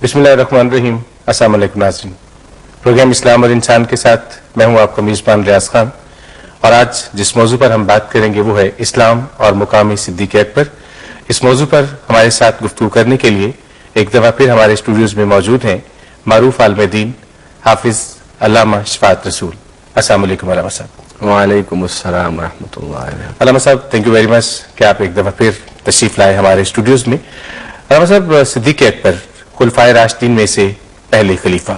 بسم اللہ الرحمن الرحیم. السلام علیکم ناظرین. پروگرام اسلام اور انسان کے ساتھ میں ہوں آپ کا میزبان ریاض خان، اور آج جس موضوع پر ہم بات کریں گے وہ ہے اسلام اور مقام صدیق اکبر. اس موضوع پر ہمارے ساتھ گفتگو کرنے کے لیے ایک دفعہ پھر ہمارے اسٹوڈیوز میں موجود ہیں معروف عالم دین حافظ علامہ شفاعت رسول. السلام علیکم علامہ صاحب. وعلیکم السلام ورحمۃ اللہ. علامہ صاحب تھینک یو ویری مچ کہ آپ ایک دفعہ پھر تشریف لائے ہمارے اسٹوڈیوز میں. علامہ صاحب، صدیق اکبر خلفائے راشدین میں سے پہلے خلیفہ،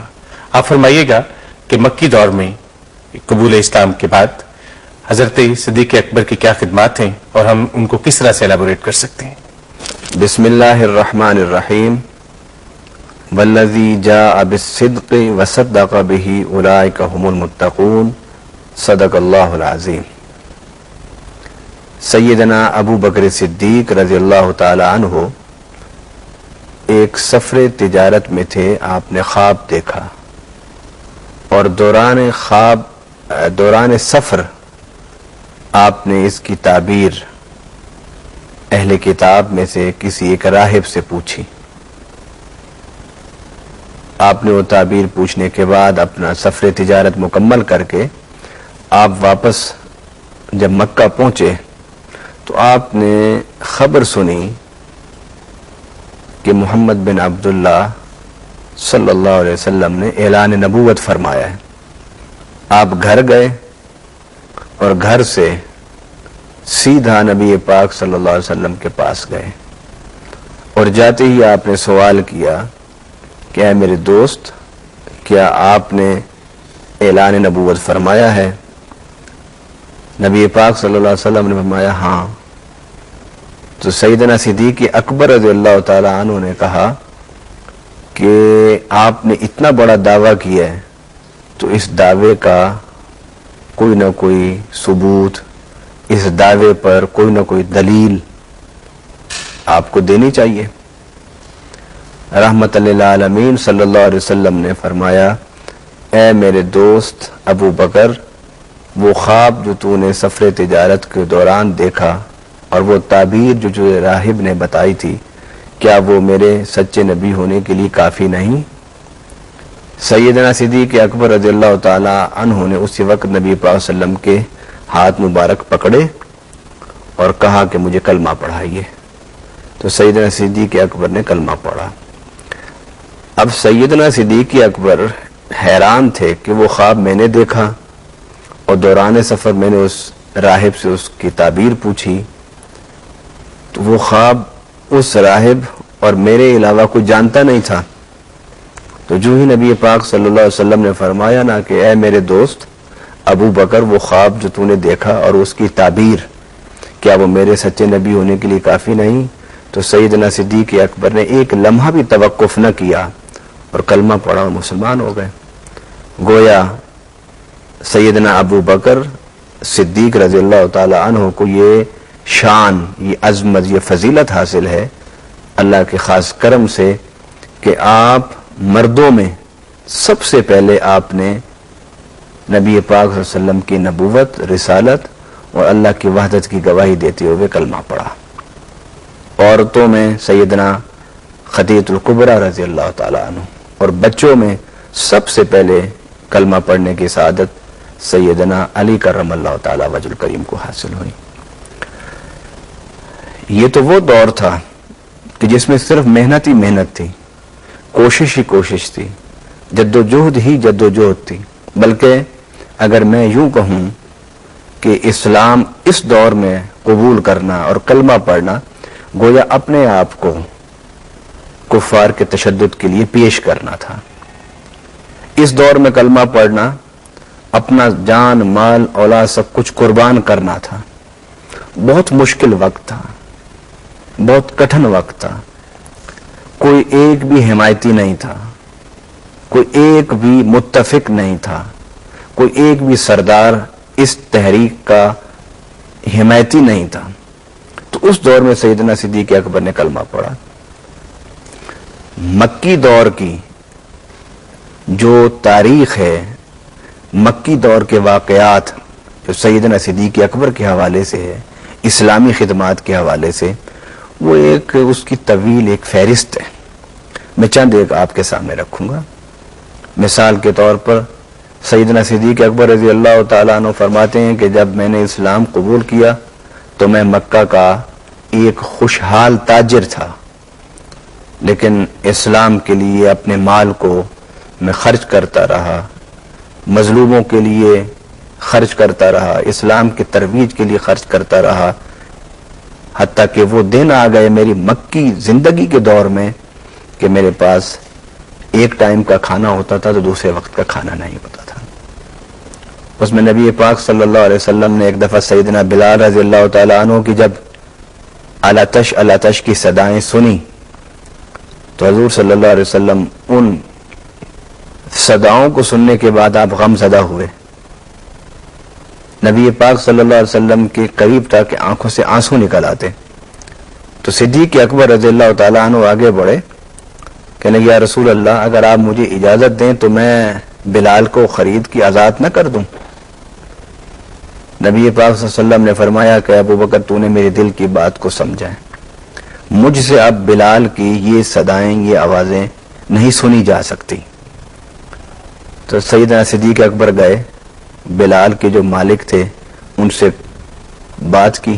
آپ فرمائیے گا کہ مکی دور میں قبول اسلام کے بعد حضرت صدیق اکبر کی کیا خدمات ہیں اور ہم ان کو کس طرح سے ایلیبوریٹ کر سکتے ہیں؟ بسم اللہ الرحمن الرحیم. والذی جاء بالصدق وصدق به اولئک هم المتقون. صدق اللہ العظیم. سیدنا ابو بکر صدیق رضی اللہ تعالی عنہ ایک سفر تجارت میں تھے. آپ نے خواب دیکھا اور دوران سفر آپ نے اس کی تعبیر اہل کتاب میں سے کسی ایک راہب سے پوچھی. آپ نے وہ تعبیر پوچھنے کے بعد اپنا سفر تجارت مکمل کر کے آپ واپس جب مکہ پہنچے تو آپ نے خبر سنی کہ محمد بن عبداللہ صلی اللہ علیہ وسلم نے اعلان نبوت فرمایا ہے. آپ گھر گئے اور گھر سے سیدھا نبی پاک صلی اللہ علیہ وسلم کے پاس گئے اور جاتے ہی آپ نے سوال کیا کہ اے میرے دوست، کیا آپ نے اعلان نبوت فرمایا ہے؟ نبی پاک صلی اللہ علیہ وسلم نے فرمایا ہاں. تو سیدنا صدیق اکبر رضی اللہ تعالی عنہ نے کہا کہ آپ نے اتنا بڑا دعویٰ کیا ہے تو اس دعوے کا کوئی نہ کوئی ثبوت، اس دعوے پر کوئی نہ کوئی دلیل آپ کو دینی چاہیے. رحمت للعالمین صلی اللہ علیہ وسلم نے فرمایا اے میرے دوست ابو بکر، وہ خواب جو تو نے سفر تجارت کے دوران دیکھا اور وہ تعبیر جو راہب نے بتائی تھی، کیا وہ میرے سچے نبی ہونے کے لیے کافی نہیں؟ سیدنا صدیق اکبر رضی اللہ تعالی عنہ نے اسی وقت نبی پاک صلی اللہ علیہ وسلم کے ہاتھ مبارک پکڑے اور کہا کہ مجھے کلمہ پڑھائیے. تو سیدنا صدیق اکبر نے کلمہ پڑھا. اب سیدنا صدیق اکبر حیران تھے کہ وہ خواب میں نے دیکھا اور دوران سفر میں نے اس راہب سے اس کی تعبیر پوچھی، تو وہ خواب اس راہب اور میرے علاوہ کوئی جانتا نہیں تھا. تو جو ہی نبی پاک صلی اللہ علیہ وسلم نے فرمایا نا کہ اے میرے دوست ابو بکر، وہ خواب جو تو نے دیکھا اور اس کی تعبیر، کیا وہ میرے سچے نبی ہونے کے لیے کافی نہیں؟ تو سیدنا صدیق اکبر نے ایک لمحہ بھی توقف نہ کیا اور کلمہ پڑھا اور مسلمان ہو گئے. گویا سیدنا ابو بکر صدیق رضی اللہ تعالی عنہ کو یہ شان، یہ عظمت، یہ فضیلت حاصل ہے اللہ کے خاص کرم سے کہ آپ مردوں میں سب سے پہلے آپ نے نبی پاک صلی اللہ علیہ وسلم کی نبوت، رسالت اور اللہ کی وحدت کی گواہی دیتے ہوئے کلمہ پڑھا. عورتوں میں سیدنا خدیجہ الکبریٰ رضی اللہ تعالی عنہ اور بچوں میں سب سے پہلے کلمہ پڑھنے کی سعادت سیدنا علی کرم اللہ تعالی وجہ الکریم کو حاصل ہوئی. یہ تو وہ دور تھا کہ جس میں صرف محنت ہی محنت تھی، کوشش ہی کوشش تھی، جد و جہد ہی جد و جہد تھی. بلکہ اگر میں یوں کہوں کہ اسلام اس دور میں قبول کرنا اور کلمہ پڑھنا گویا اپنے آپ کو کفار کے تشدد کے لیے پیش کرنا تھا. اس دور میں کلمہ پڑھنا اپنا جان، مال، اولاد سب کچھ قربان کرنا تھا. بہت مشکل وقت تھا، بہت کٹھن وقت تھا. کوئی ایک بھی حمایتی نہیں تھا، کوئی ایک بھی متفق نہیں تھا، کوئی ایک بھی سردار اس تحریک کا حمایتی نہیں تھا. تو اس دور میں سیدنا صدیق اکبر نے کلمہ پڑھا. مکی دور کی جو تاریخ ہے، مکی دور کے واقعات جو سیدنا صدیق اکبر کے حوالے سے ہے، اسلامی خدمات کے حوالے سے، وہ ایک اس کی طویل ایک فہرست ہے. میں چند ایک آپ کے سامنے رکھوں گا۔ مثال کے طور پر سیدنا صدیق اکبر رضی اللہ تعالیٰ عنہ فرماتے ہیں کہ جب میں نے اسلام قبول کیا تو میں مکہ کا ایک خوشحال تاجر تھا، لیکن اسلام کے لیے اپنے مال کو میں خرچ کرتا رہا، مظلوموں کے لیے خرچ کرتا رہا، اسلام کی ترویج کے لیے خرچ کرتا رہا، حتیٰ کہ وہ دن آ گئے میری مکی زندگی کے دور میں کہ میرے پاس ایک ٹائم کا کھانا ہوتا تھا تو دوسرے وقت کا کھانا نہیں ہوتا تھا۔ اس میں نبی پاک صلی اللہ علیہ وسلم نے ایک دفعہ سیدنا بلال رضی اللہ تعالیٰ عنہ کی جب الاتش الاتش کی صدائیں سنی تو حضور صلی اللہ علیہ وسلم ان صداؤں کو سننے کے بعد آپ غم زدہ ہوئے۔ نبی پاک صلی اللہ علیہ وسلم کے قریب تھا کہ آنکھوں سے آنسو نکل آتے، تو صدیق اکبر رضی اللہ تعالیٰ عنہ آگے بڑھے، کہنے یا رسول اللہ اگر آپ مجھے اجازت دیں تو میں بلال کو خرید کی آزاد نہ کر دوں۔ نبی پاک صلی اللہ علیہ وسلم نے فرمایا کہ ابو بکر تو نے میرے دل کی بات کو سمجھا ہے، مجھ سے اب بلال کی یہ صدائیں یہ آوازیں نہیں سنی جا سکتی۔ تو سیدنا صدیق اکبر گئے، بلال کے جو مالک تھے ان سے بات کی،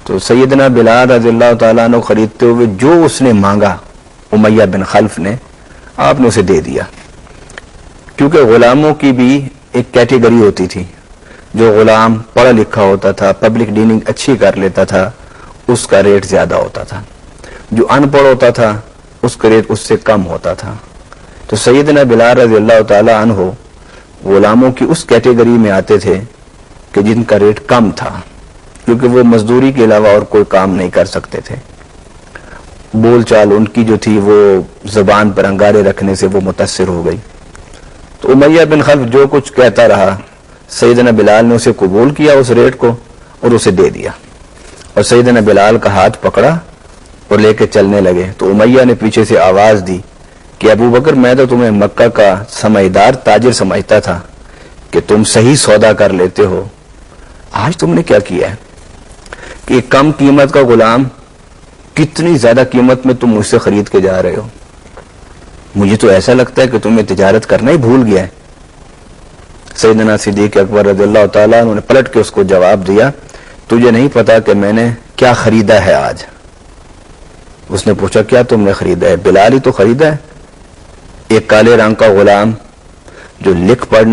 تو سیدنا بلال رضی اللہ تعالیٰ عنہ خریدتے ہوئے جو اس نے مانگا امیہ بن خلف نے، آپ نے اسے دے دیا، کیونکہ غلاموں کی بھی ایک کیٹیگری ہوتی تھی، جو غلام پڑھا لکھا ہوتا تھا، پبلک ڈیلنگ اچھی کر لیتا تھا، اس کا ریٹ زیادہ ہوتا تھا، جو ان پڑھ ہوتا تھا اس کا ریٹ اس سے کم ہوتا تھا۔ تو سیدنا بلال رضی اللہ تعالیٰ عنہ غلاموں کی اس کیٹیگری میں آتے تھے کہ جن کا ریٹ کم تھا، کیونکہ وہ مزدوری کے علاوہ اور کوئی کام نہیں کر سکتے تھے، بول چال ان کی جو تھی وہ زبان پر انگارے رکھنے سے وہ متاثر ہو گئی۔ تو امیہ بن خلف جو کچھ کہتا رہا، سیدنا بلال نے اسے قبول کیا اس ریٹ کو اور اسے دے دیا، اور سیدنا بلال کا ہاتھ پکڑا اور لے کے چلنے لگے۔ تو امیہ نے پیچھے سے آواز دی کہ ابو بکر میں تو تمہیں مکہ کا سمجھدار تاجر سمجھتا تھا کہ تم صحیح سودا کر لیتے ہو، آج تم نے کیا کیا ہے کہ کم قیمت کا غلام کتنی زیادہ قیمت میں تم مجھ سے خرید کے جا رہے ہو، مجھے تو ایسا لگتا ہے کہ تمہیں تجارت کرنا ہی بھول گیا ہے۔ سیدنا صدیق اکبر رضی اللہ تعالیٰ انہوں نے پلٹ کے اس کو جواب دیا، تجھے نہیں پتا کہ میں نے کیا خریدا ہے آج؟ اس نے پوچھا کیا تم نے خریدا ہے؟ بلال ہی تو خریدا ہے، ایک کالے رنگ کا غلام جو لکھ پڑھنے